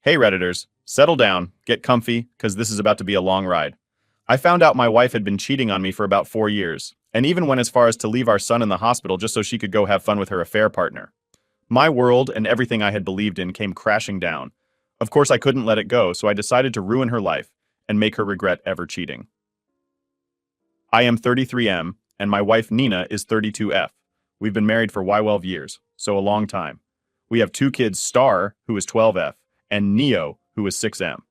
Hey Redditors, settle down, get comfy, because this is about to be a long ride. I found out my wife had been cheating on me for about 4 years, and even went as far as to leave our son in the hospital just so she could go have fun with her affair partner. My world and everything I had believed in came crashing down. Of course, I couldn't let it go, so I decided to ruin her life and make her regret ever cheating. I am 33M, and my wife Nina is 32F. We've been married for 12 years, so a long time. We have two kids, Star, who is 12F, and Neo, who is 6M.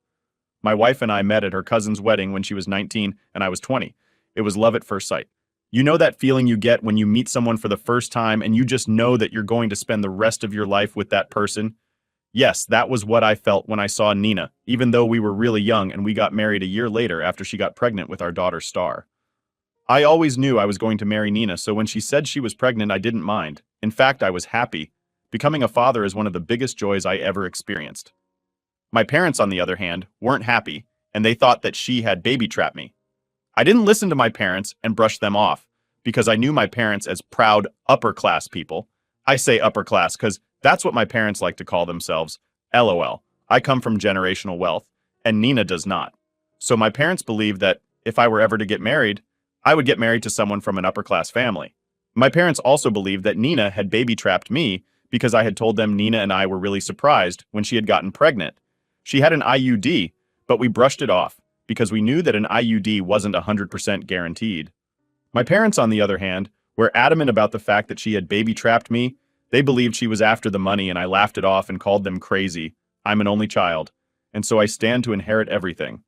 My wife and I met at her cousin's wedding when she was 19 and I was 20. It was love at first sight. You know that feeling you get when you meet someone for the first time and you just know that you're going to spend the rest of your life with that person? Yes, that was what I felt when I saw Nina, even though we were really young and we got married a year later after she got pregnant with our daughter Star. I always knew I was going to marry Nina, so when she said she was pregnant, I didn't mind. In fact, I was happy. Becoming a father is one of the biggest joys I ever experienced. My parents, on the other hand, weren't happy, and they thought that she had baby-trapped me. I didn't listen to my parents and brush them off, because I knew my parents as proud, upper-class people. I say upper-class because that's what my parents like to call themselves. LOL. I come from generational wealth, and Nina does not. So my parents believed that if I were ever to get married, I would get married to someone from an upper-class family. My parents also believed that Nina had baby-trapped me because I had told them Nina and I were really surprised when she had gotten pregnant. She had an IUD, but we brushed it off because we knew that an IUD wasn't 100% guaranteed. My parents, on the other hand, were adamant about the fact that she had baby-trapped me. They believed she was after the money, and I laughed it off and called them crazy. I'm an only child, and so I stand to inherit everything.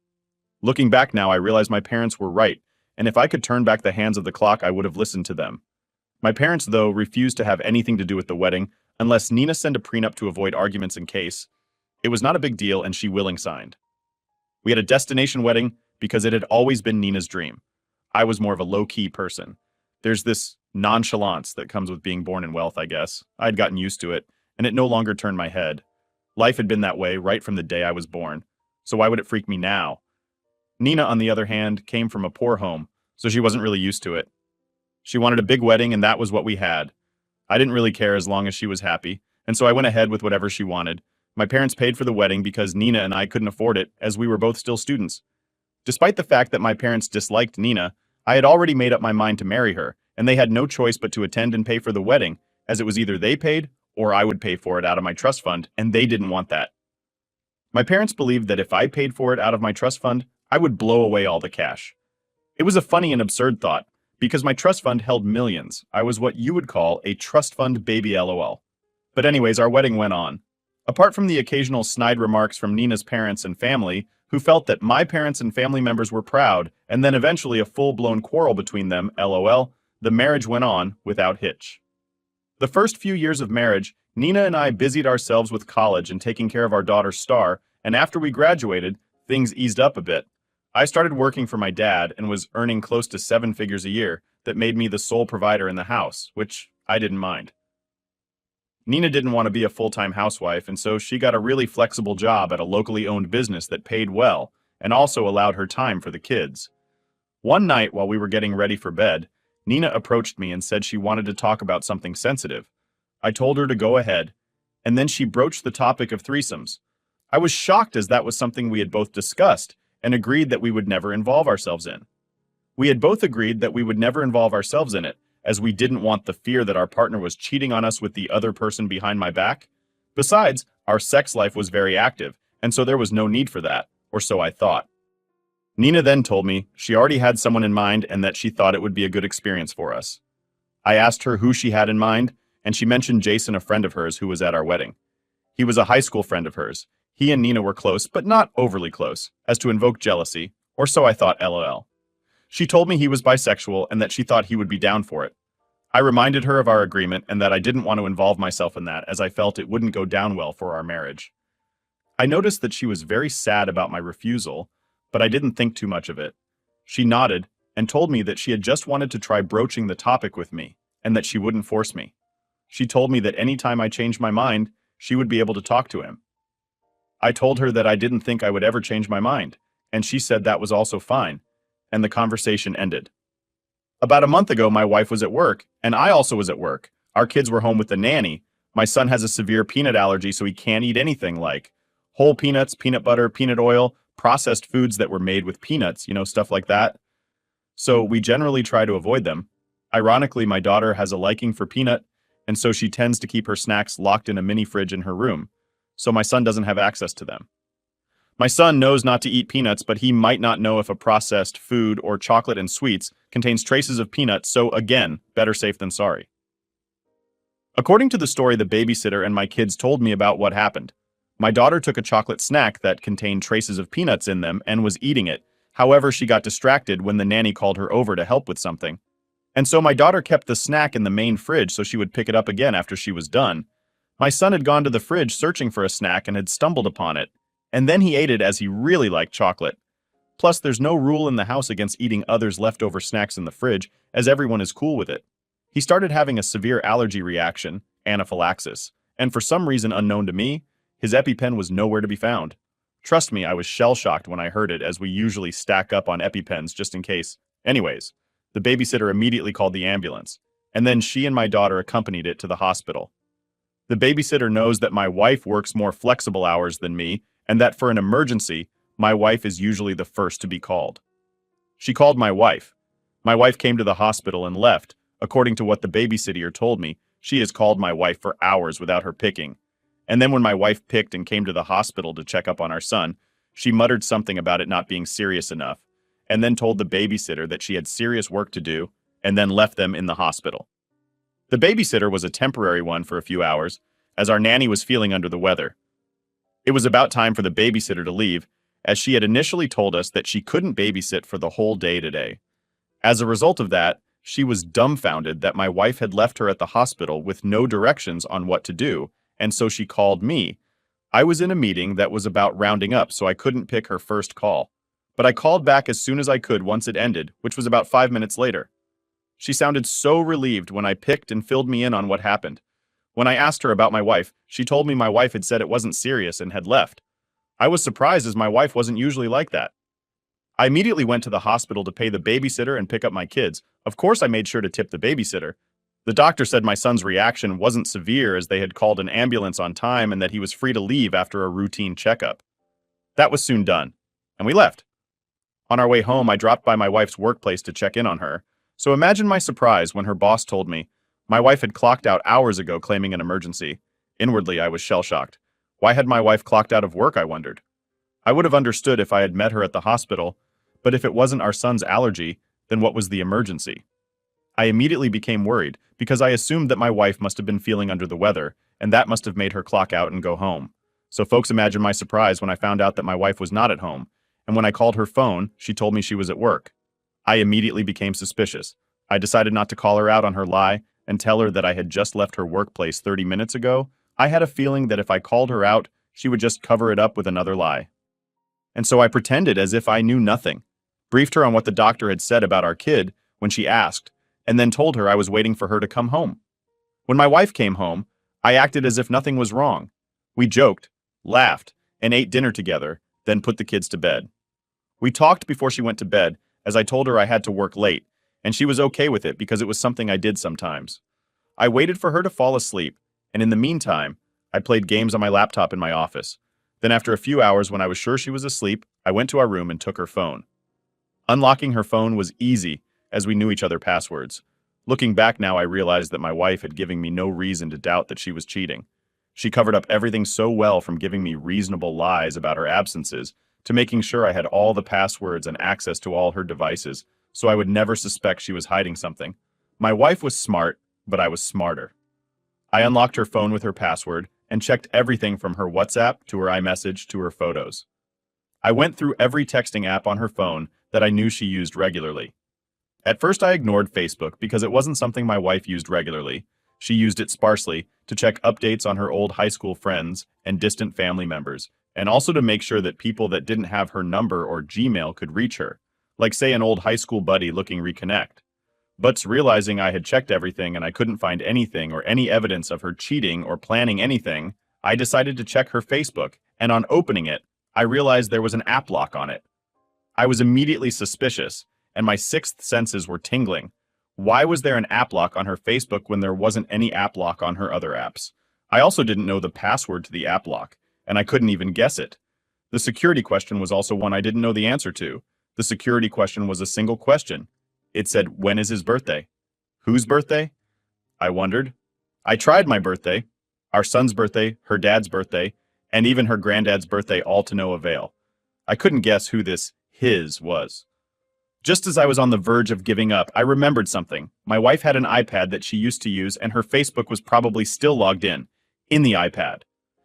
Looking back now, I realize my parents were right, and if I could turn back the hands of the clock, I would have listened to them. My parents, though, refused to have anything to do with the wedding unless Nina sent a prenup to avoid arguments in case. It was not a big deal, and she willing signed. We had a destination wedding because it had always been Nina's dream. I was more of a low-key person. There's this nonchalance that comes with being born in wealth, I guess. I had gotten used to it, and it no longer turned my head. Life had been that way right from the day I was born, so why would it freak me now? Nina, on the other hand, came from a poor home, so she wasn't really used to it. She wanted a big wedding, and that was what we had. I didn't really care as long as she was happy, and so I went ahead with whatever she wanted. My parents paid for the wedding because Nina and I couldn't afford it, as we were both still students. Despite the fact that my parents disliked Nina, I had already made up my mind to marry her, and they had no choice but to attend and pay for the wedding, as it was either they paid or I would pay for it out of my trust fund, and they didn't want that. My parents believed that if I paid for it out of my trust fund, I would blow away all the cash. It was a funny and absurd thought, because my trust fund held millions. I was what you would call a trust fund baby LOL. But anyways, our wedding went on. Apart from the occasional snide remarks from Nina's parents and family, who felt that my parents and family members were proud, and then eventually a full-blown quarrel between them, LOL, the marriage went on without hitch. The first few years of marriage, Nina and I busied ourselves with college and taking care of our daughter Star, and after we graduated, things eased up a bit. I started working for my dad and was earning close to 7 figures a year that made me the sole provider in the house, which I didn't mind. Nina didn't want to be a full-time housewife, and so she got a really flexible job at a locally owned business that paid well and also allowed her time for the kids. One night, while we were getting ready for bed, Nina approached me and said she wanted to talk about something sensitive. I told her to go ahead, and then she broached the topic of threesomes. I was shocked as that was something we had both discussed and agreed that we would never involve ourselves in. We had both agreed that we would never involve ourselves in it, as we didn't want the fear that our partner was cheating on us with the other person behind my back. Besides, our sex life was very active, and so there was no need for that, or so I thought. Nina then told me she already had someone in mind and that she thought it would be a good experience for us. I asked her who she had in mind, and she mentioned Jason, a friend of hers who was at our wedding. He was a high school friend of hers. He and Nina were close, but not overly close, as to invoke jealousy, or so I thought, LOL. She told me he was bisexual and that she thought he would be down for it. I reminded her of our agreement and that I didn't want to involve myself in that, as I felt it wouldn't go down well for our marriage. I noticed that she was very sad about my refusal, but I didn't think too much of it. She nodded and told me that she had just wanted to try broaching the topic with me, and that she wouldn't force me. She told me that any time I changed my mind, she would be able to talk to him. I told her that I didn't think I would ever change my mind, and she said that was also fine, and the conversation ended. About a month ago, my wife was at work, and I also was at work. Our kids were home with the nanny. My son has a severe peanut allergy, so he can't eat anything like Whole peanuts, peanut butter, peanut oil, processed foods that were made with peanuts, stuff like that. So we generally try to avoid them. Ironically, my daughter has a liking for peanut, and so she tends to keep her snacks locked in a mini fridge in her room, so my son doesn't have access to them. My son knows not to eat peanuts, but he might not know if a processed food or chocolate and sweets contains traces of peanuts, so again, better safe than sorry. According to the story the babysitter and my kids told me about what happened, my daughter took a chocolate snack that contained traces of peanuts in them and was eating it. However, she got distracted when the nanny called her over to help with something. And so my daughter kept the snack in the main fridge so she would pick it up again after she was done. My son had gone to the fridge searching for a snack and had stumbled upon it, and then he ate it as he really liked chocolate. Plus, there's no rule in the house against eating others' leftover snacks in the fridge, as everyone is cool with it. He started having a severe allergy reaction, anaphylaxis, and for some reason unknown to me, his EpiPen was nowhere to be found. Trust me, I was shell-shocked when I heard it, as we usually stack up on EpiPens just in case. Anyways, the babysitter immediately called the ambulance, and then she and my daughter accompanied it to the hospital. The babysitter knows that my wife works more flexible hours than me, and that for an emergency, my wife is usually the first to be called. She called my wife. My wife came to the hospital and left. According to what the babysitter told me, she has called my wife for hours without her picking. And then when my wife picked and came to the hospital to check up on our son, she muttered something about it not being serious enough, and then told the babysitter that she had serious work to do, and then left them in the hospital. The babysitter was a temporary one for a few hours, as our nanny was feeling under the weather. It was about time for the babysitter to leave, as she had initially told us that she couldn't babysit for the whole day today. As a result of that, she was dumbfounded that my wife had left her at the hospital with no directions on what to do, and so she called me. I was in a meeting that was about rounding up, so I couldn't pick her first call. But I called back as soon as I could once it ended, which was about 5 minutes later. She sounded so relieved when I picked and filled me in on what happened. When I asked her about my wife, she told me my wife had said it wasn't serious and had left. I was surprised as my wife wasn't usually like that. I immediately went to the hospital to pay the babysitter and pick up my kids. Of course, I made sure to tip the babysitter. The doctor said my son's reaction wasn't severe as they had called an ambulance on time and that he was free to leave after a routine checkup. That was soon done, and we left. On our way home, I dropped by my wife's workplace to check in on her. So imagine my surprise when her boss told me my wife had clocked out hours ago claiming an emergency. Inwardly, I was shell-shocked. Why had my wife clocked out of work, I wondered. I would have understood if I had met her at the hospital, but if it wasn't our son's allergy, then what was the emergency? I immediately became worried because I assumed that my wife must have been feeling under the weather, and that must have made her clock out and go home. So folks imagine my surprise when I found out that my wife was not at home, and when I called her phone, she told me she was at work. I immediately became suspicious. I decided not to call her out on her lie and tell her that I had just left her workplace 30 minutes ago. I had a feeling that if I called her out, she would just cover it up with another lie. And so I pretended as if I knew nothing, briefed her on what the doctor had said about our kid when she asked, and then told her I was waiting for her to come home. When my wife came home, I acted as if nothing was wrong. We joked, laughed, and ate dinner together, then put the kids to bed. We talked before she went to bed, as I told her I had to work late, and she was okay with it because it was something I did sometimes. I waited for her to fall asleep, and in the meantime, I played games on my laptop in my office. Then after a few hours when I was sure she was asleep, I went to our room and took her phone. Unlocking her phone was easy, as we knew each other passwords. Looking back now, I realized that my wife had given me no reason to doubt that she was cheating. She covered up everything so well, from giving me reasonable lies about her absences to making sure I had all the passwords and access to all her devices, so I would never suspect she was hiding something. My wife was smart, but I was smarter. I unlocked her phone with her password and checked everything from her WhatsApp to her iMessage to her photos. I went through every texting app on her phone that I knew she used regularly. At first I ignored Facebook because it wasn't something my wife used regularly. She used it sparsely to check updates on her old high school friends and distant family members, and also to make sure that people that didn't have her number or Gmail could reach her, like say an old high school buddy looking reconnect. But realizing I had checked everything and I couldn't find anything or any evidence of her cheating or planning anything, I decided to check her Facebook, and on opening it, I realized there was an app lock on it. I was immediately suspicious, and my sixth senses were tingling. Why was there an app lock on her Facebook when there wasn't any app lock on her other apps? I also didn't know the password to the app lock, and I couldn't even guess it. The security question was also one I didn't know the answer to. The security question was a single question. It said, when is his birthday? Whose birthday? I wondered. I tried my birthday, our son's birthday, her dad's birthday, and even her granddad's birthday, all to no avail. I couldn't guess who this his was. Just as I was on the verge of giving up, I remembered something. My wife had an iPad that she used to use, and her Facebook was probably still logged in the iPad.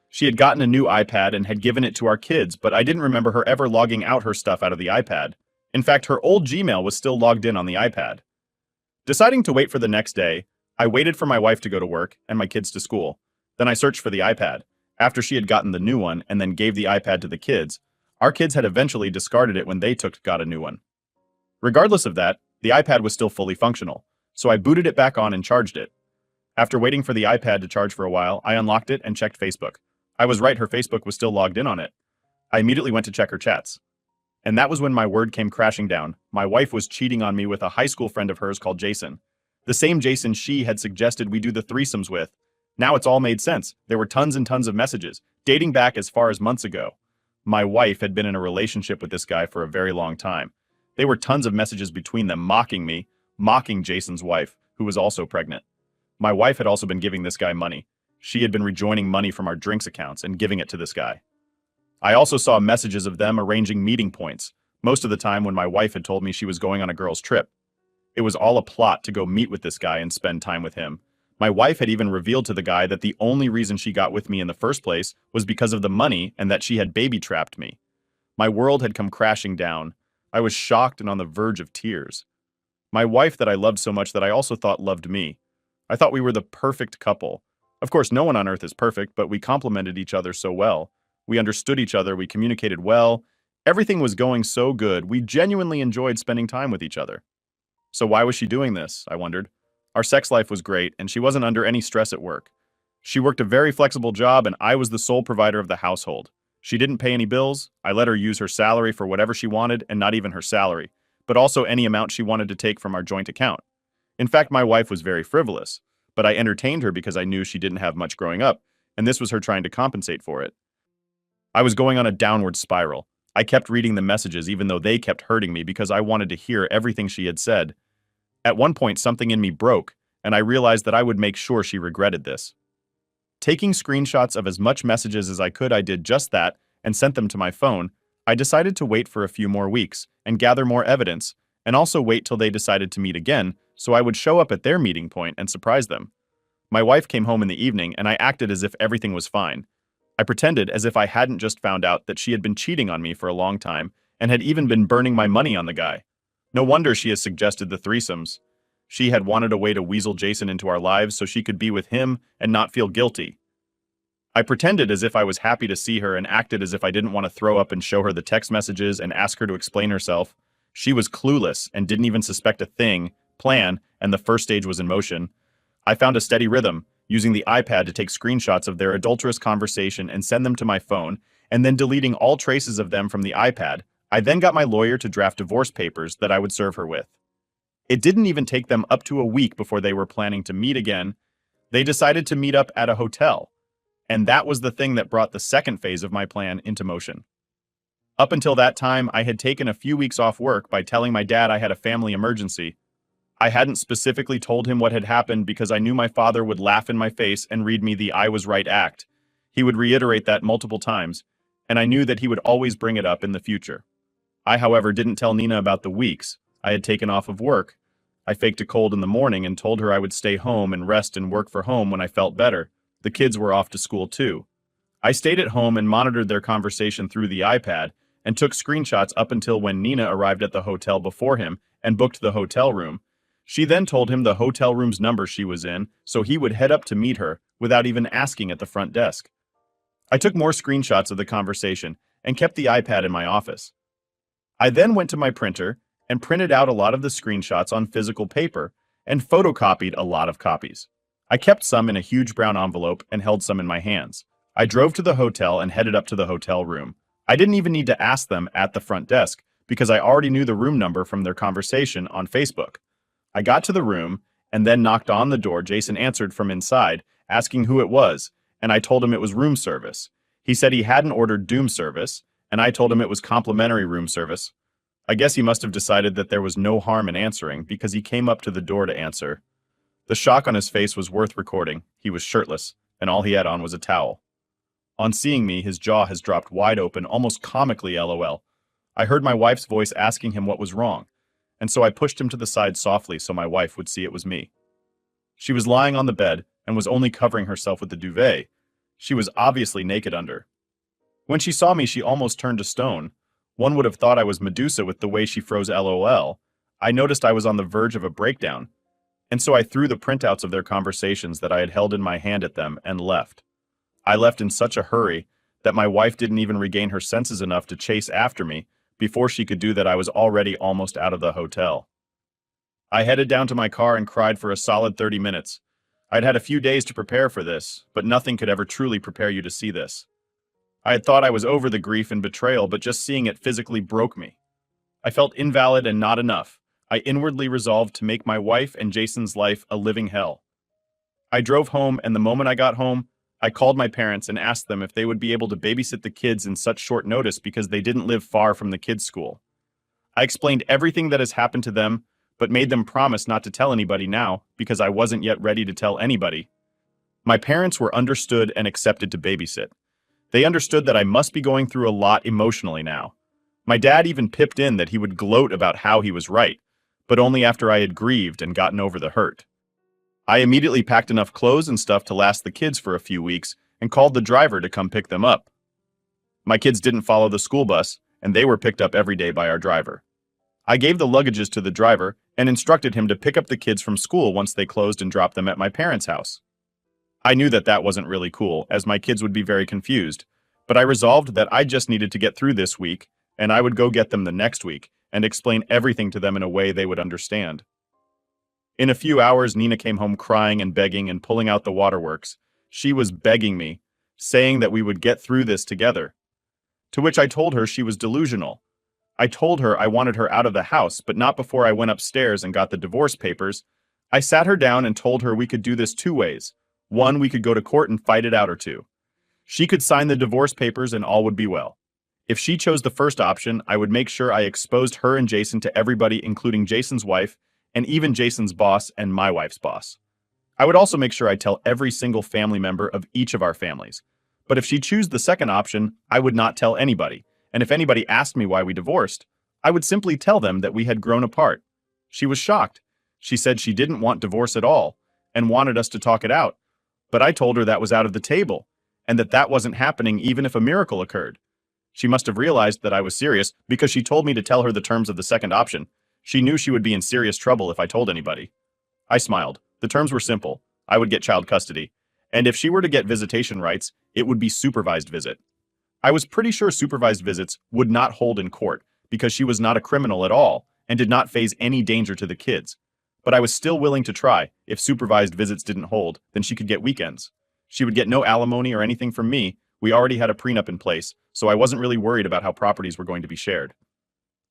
She had gotten a new iPad and had given it to our kids, but I didn't remember her ever logging out her stuff out of the iPad. In fact, her old Gmail was still logged in on the iPad. Deciding to wait for the next day, I waited for my wife to go to work and my kids to school. Then I searched for the iPad. After she had gotten the new one and then gave the iPad to the kids, our kids had eventually discarded it when they got a new one. Regardless of that, the iPad was still fully functional, so I booted it back on and charged it. After waiting for the iPad to charge for a while, I unlocked it and checked Facebook. I was right, her Facebook was still logged in on it. I immediately went to check her chats. And that was when my word came crashing down. My wife was cheating on me with a high school friend of hers called Jason. The same Jason she had suggested we do the threesomes with. Now it's all made sense. There were tons and tons of messages, dating back as far as months ago. My wife had been in a relationship with this guy for a very long time. There were tons of messages between them mocking me, mocking Jason's wife, who was also pregnant. My wife had also been giving this guy money. She had been rejoining money from our drinks accounts and giving it to this guy. I also saw messages of them arranging meeting points, most of the time when my wife had told me she was going on a girl's trip. It was all a plot to go meet with this guy and spend time with him. My wife had even revealed to the guy that the only reason she got with me in the first place was because of the money and that she had baby-trapped me. My world had come crashing down. I was shocked and on the verge of tears. My wife that I loved so much that I also thought loved me. I thought we were the perfect couple. Of course, no one on earth is perfect, but we complemented each other so well. We understood each other, we communicated well. Everything was going so good, we genuinely enjoyed spending time with each other. So why was she doing this, I wondered. Our sex life was great, and she wasn't under any stress at work. She worked a very flexible job, and I was the sole provider of the household. She didn't pay any bills. I let her use her salary for whatever she wanted, and not even her salary, but also any amount she wanted to take from our joint account. In fact, my wife was very frivolous, but I entertained her because I knew she didn't have much growing up, and this was her trying to compensate for it. I was going on a downward spiral. I kept reading the messages even though they kept hurting me because I wanted to hear everything she had said. At one point, something in me broke, and I realized that I would make sure she regretted this. Taking screenshots of as much messages as I could, I did just that and sent them to my phone. I decided to wait for a few more weeks and gather more evidence, and also wait till they decided to meet again so I would show up at their meeting point and surprise them. My wife came home in the evening, and I acted as if everything was fine. I pretended as if I hadn't just found out that she had been cheating on me for a long time and had even been burning my money on the guy. No wonder she has suggested the threesomes. She had wanted a way to weasel Jason into our lives so she could be with him and not feel guilty. I pretended as if I was happy to see her and acted as if I didn't want to throw up and show her the text messages and ask her to explain herself. She was clueless and didn't even suspect a plan, and the first stage was in motion. I found a steady rhythm, using the iPad to take screenshots of their adulterous conversation and send them to my phone, and then deleting all traces of them from the iPad. I then got my lawyer to draft divorce papers that I would serve her with. It didn't even take them up to a week before they were planning to meet again. They decided to meet up at a hotel, and that was the thing that brought the second phase of my plan into motion. Up until that time, I had taken a few weeks off work by telling my dad I had a family emergency. I hadn't specifically told him what had happened because I knew my father would laugh in my face and read me the I was right act. He would reiterate that multiple times, and I knew that he would always bring it up in the future. I, however, didn't tell Nina about the weeks I had taken off of work. I faked a cold in the morning and told her I would stay home and rest and work for home when I felt better. The kids were off to school too. I stayed at home and monitored their conversation through the iPad and took screenshots up until when Nina arrived at the hotel before him and booked the hotel room. She then told him the hotel room's number she was in, so he would head up to meet her without even asking at the front desk. I took more screenshots of the conversation and kept the iPad in my office. I then went to my printer and printed out a lot of the screenshots on physical paper and photocopied a lot of copies. I kept some in a huge brown envelope and held some in my hands. I drove to the hotel and headed up to the hotel room. I didn't even need to ask them at the front desk because I already knew the room number from their conversation on Facebook. I got to the room and then knocked on the door. Jason answered from inside, asking who it was, and I told him it was room service. He said he hadn't ordered doom service, and I told him it was complimentary room service. I guess he must have decided that there was no harm in answering because he came up to the door to answer. The shock on his face was worth recording. He was shirtless, and all he had on was a towel. On seeing me, his jaw has dropped wide open, almost comically LOL. I heard my wife's voice asking him what was wrong, and so I pushed him to the side softly so my wife would see it was me. She was lying on the bed and was only covering herself with the duvet. She was obviously naked under. When she saw me, she almost turned to stone. One would have thought I was Medusa with the way she froze LOL. I noticed I was on the verge of a breakdown, and so I threw the printouts of their conversations that I had held in my hand at them and left. I left in such a hurry that my wife didn't even regain her senses enough to chase after me. Before she could do that, I was already almost out of the hotel. I headed down to my car and cried for a solid 30 minutes. I'd had a few days to prepare for this, but nothing could ever truly prepare you to see this. I had thought I was over the grief and betrayal, but just seeing it physically broke me. I felt invalid and not enough. I inwardly resolved to make my wife and Jason's life a living hell. I drove home, and the moment I got home, I called my parents and asked them if they would be able to babysit the kids in such short notice because they didn't live far from the kids' school. I explained everything that has happened to them, but made them promise not to tell anybody now because I wasn't yet ready to tell anybody. My parents were understood and accepted to babysit. They understood that I must be going through a lot emotionally now. My dad even pipped in that he would gloat about how he was right, but only after I had grieved and gotten over the hurt. I immediately packed enough clothes and stuff to last the kids for a few weeks and called the driver to come pick them up. My kids didn't follow the school bus, and they were picked up every day by our driver. I gave the luggages to the driver and instructed him to pick up the kids from school once they closed and drop them at my parents' house. I knew that that wasn't really cool, as my kids would be very confused, but I resolved that I just needed to get through this week, and I would go get them the next week and explain everything to them in a way they would understand. In a few hours, Nina came home crying and begging and pulling out the waterworks. She was begging me, saying that we would get through this together. To which I told her she was delusional. I told her I wanted her out of the house, but not before I went upstairs and got the divorce papers. I sat her down and told her we could do this two ways. One, we could go to court and fight it out, or two, she could sign the divorce papers and all would be well. If she chose the first option, I would make sure I exposed her and Jason to everybody, including Jason's wife, and even Jason's boss and my wife's boss. I would also make sure I tell every single family member of each of our families. But if she chose the second option, I would not tell anybody, and if anybody asked me why we divorced, I would simply tell them that we had grown apart. She was shocked. She said she didn't want divorce at all, and wanted us to talk it out. But I told her that was out of the table, and that that wasn't happening even if a miracle occurred. She must have realized that I was serious because she told me to tell her the terms of the second option. She knew she would be in serious trouble if I told anybody. I smiled. The terms were simple. I would get child custody. And if she were to get visitation rights, it would be supervised visit. I was pretty sure supervised visits would not hold in court because she was not a criminal at all and did not face any danger to the kids. But I was still willing to try. If supervised visits didn't hold, then she could get weekends. She would get no alimony or anything from me. We already had a prenup in place, so I wasn't really worried about how properties were going to be shared.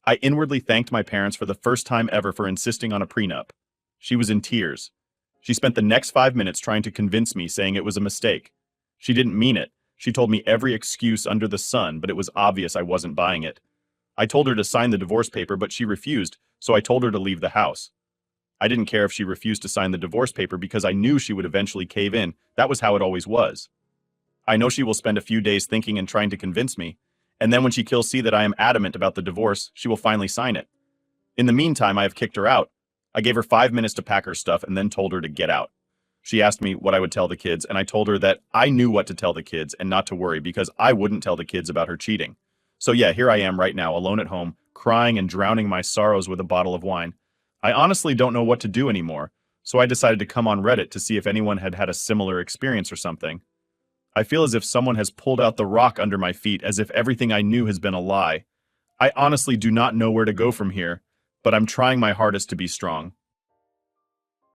I inwardly thanked my parents for the first time ever for insisting on a prenup. She was in tears. She spent the next 5 minutes trying to convince me, saying it was a mistake. She didn't mean it. She told me every excuse under the sun, but it was obvious I wasn't buying it. I told her to sign the divorce paper, but she refused, so I told her to leave the house. I didn't care if she refused to sign the divorce paper because I knew she would eventually cave in. That was how it always was. I know she will spend a few days thinking and trying to convince me, and then when she can see that I am adamant about the divorce, she will finally sign it. In the meantime, I have kicked her out. I gave her 5 minutes to pack her stuff and then told her to get out. She asked me what I would tell the kids, and I told her that I knew what to tell the kids and not to worry because I wouldn't tell the kids about her cheating. So yeah, here I am right now, alone at home, crying and drowning my sorrows with a bottle of wine. I honestly don't know what to do anymore, so I decided to come on Reddit to see if anyone had had a similar experience or something. I feel as if someone has pulled out the rock under my feet, as if everything I knew has been a lie. I honestly do not know where to go from here, but I'm trying my hardest to be strong.